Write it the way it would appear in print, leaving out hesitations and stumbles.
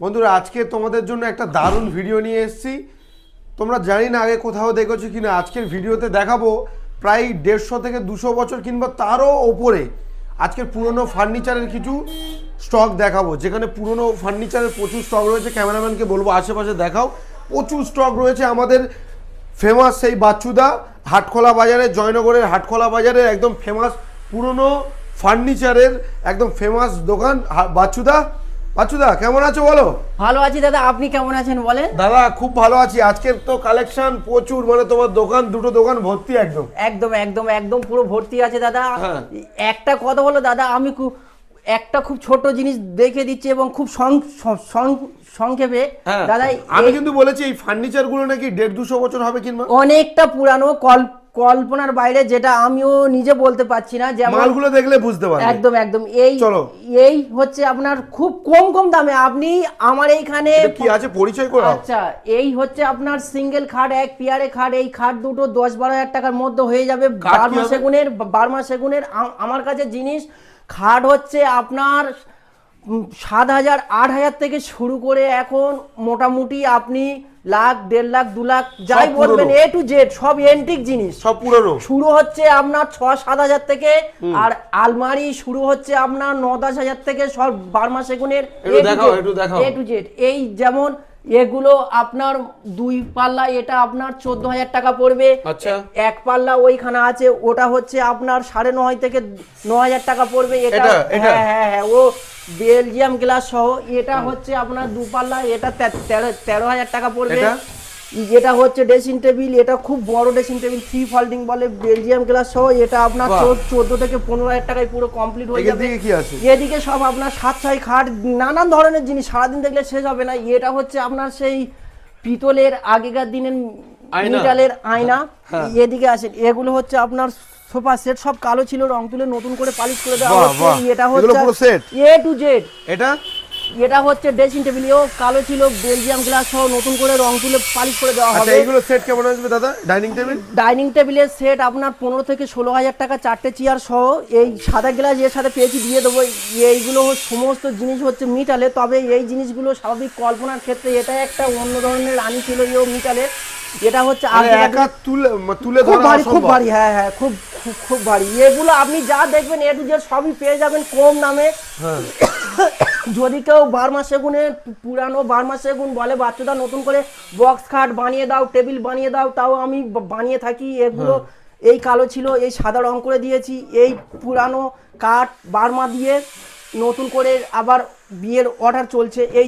বন্ধুরা আজকে তোমাদের জন্য একটা দারুণ ভিডিও নিয়ে এসেছি। তোমরা জানি না আগে কোথাও দেখেছো কিনা, আজকের ভিডিওতে দেখাবো প্রায় 150 থেকে 200 বছর কিংবা তারও ওপরে আজকের পুরনো ফার্নিচারের কিছু স্টক দেখাবো, যেখানে পুরনো ফার্নিচারের প্রচুর স্টক রয়েছে। ক্যামেরাম্যানকে বলবো আশেপাশে দেখাও, প্রচুর স্টক রয়েছে আমাদের ফেমাস সেই বাচ্চুদা হাটখোলা বাজারে, জয়নগরের হাটখোলা বাজারে একদম ফেমাস পুরনো ফার্নিচারের একদম ফেমাস দোকান বাচ্চুদা। বাচ্চুদা কেমন আছো বলো? ভালো আছি দাদা, আপনি কেমন আছেন বলেন? দাদা খুব ভালো আছি। আজকের তো কালেকশন প্রচুর, মানে তোমার দোকান, দুটো দোকান ভর্তি একদম একদম একদম একদম পুরো ভর্তি আছে দাদা। হ্যাঁ। একটা কথা হলো দাদা, আমি একটা খুব ছোট জিনিস দেখে দিচ্ছি এবং খুব সংক্ষেপে হ্যাঁ। দাদা। আমি কিন্তু বলেছি এই ফার্নিচার গুলো নাকি 150-200 বছর হবে কিংবা অনেকটা পুরানো, কল্পনার বাইরে, যেটা আমিও নিজে বলতে পারছি না। যেমন মালগুলো দেখলে বুঝতে পারবে। একদম একদম এই চলো। এই হচ্ছে আপনার খুব কম দামে আপনি আমার এইখানে কি আছে পরিচয় করো। আচ্ছা, এই হচ্ছে আপনার সিঙ্গেল খাট, এক পেয়ারে খাট। এই খাট দুটো 10-12 হাজার টাকার মধ্যে হয়ে যাবে। বার্মা সেগুনের আমার কাছে জিনিস খাট হচ্ছে আপনার 7,000-8,000 থেকে শুরু করে এখন মোটামুটি আপনি লাখ, 1.5 লাখ, 2 লাখ যাই বলবেন, এ টু জেড সব এন্টিক জিনিস, সব পুরনো। শুরু হচ্ছে আপনার 6-7 হাজার থেকে, আর আলমারি শুরু হচ্ছে আপনার 9-10 হাজার থেকে, সব বার্মা সেগুনের এ টু জেড। এই যেমন এগুলো আপনার 2 পাল্লা, এটা আপনার 14,000 টাকা পড়বে। আচ্ছা। এক পাল্লা ওইখানে আছে, ওটা হচ্ছে আপনার 9.5 থেকে 9,000 টাকা পড়বে। এটা হ্যাঁ হ্যাঁ হ্যাঁ, ও বেলজিয়াম গ্লাস সহ। এটা হচ্ছে আপনার 2 পাল্লা, এটা 13,000 টাকা পড়বে। এটা হচ্ছে ড্রেসিং টেবিল, এটা খুব বড় ড্রেসিং টেবিল, 3 ফোল্ডিং বলে, বেলজিয়াম গ্লাস সহ। এটা আপনার 14 থেকে 15,000 টাকায় পুরো কমপ্লিট হয়ে যাবে। এদিকে সব আপনার 7-6 খাট, নানান ধরনের জিনিস, সারাদিন দেখলে শেষ হবে না। এটা হচ্ছে আপনার সেই পিতলের আগেকার দিনের মিটালের আয়না। এদিকে আসেন, এগুলো হচ্ছে আপনার সোফা সেট, সব কালো ছিল, রং তুলে নতুন করে পালিশ করে দেওয়া হচ্ছে। এটা হচ্ছে এ টু জেড। এটা হচ্ছে ড্রেসিং টেবিল, ও কালো ছিল, বেলজিয়াম গ্লাস সহ নতুন করে রং তুলে পালিশ করে দেওয়া হবে। এইগুলো সেট কেমন আসবে দাদা? ডাইনিং টেবিলের সেট আপনার 15 থেকে 16,000 টাকা, 4টে চেয়ার সহ। এই সাদা গ্লাস এর সাথে পেয়েছি, দিয়ে দেবো। এইগুলো সমস্ত জিনিস হচ্ছে মিটালে, তবে এই জিনিসগুলো স্বাভাবিক কল্পনার ক্ষেত্রে এটা একটা অন্য ধরনের রানী ছিল এই মিটালের। এটা হচ্ছে খুব ভারী, হ্যাঁ হ্যাঁ, খুব ভারী। এগুলো আপনি যা দেখবেন এ টু জেড সবই পেয়ে যাবেন কম দামে। যদি কেউ বার্মা সেগুনের, পুরানো বার্মা সেগুন বলে বাচ্চাটা নতুন করে বক্স খাট বানিয়ে দাও, টেবিল বানিয়ে দাও, তাও আমি বানিয়ে থাকি। এগুলো এই কালো ছিল, এই সাদা রং করে দিয়েছি। এই পুরানো কাঠ বার্মা দিয়ে নতুন করে আবার বিয়ের অর্ডার চলছে। এই